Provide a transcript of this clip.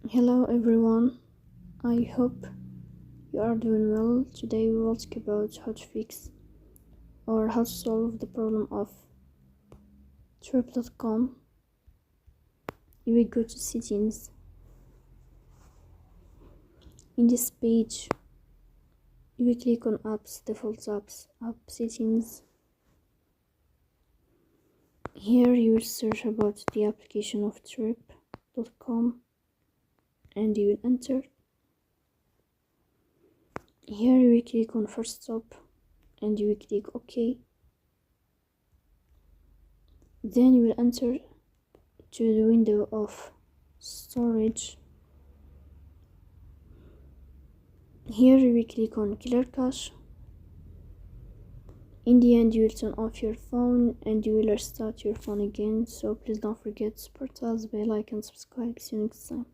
Hello everyone, I hope you are doing well. Today we will talk about how to fix or how to solve the problem of trip.com. You will go to settings. In this page, you will click on apps, default apps, app settings. Here you will search about the application of trip.com and you will enter. Here you will click on first stop and you will click OK. Then you will enter to the window of storage. Here you will click on clear cache. In the end you will turn off your phone and you will restart your phone again, so please don't forget to support us, bell icon, subscribe. See you next time.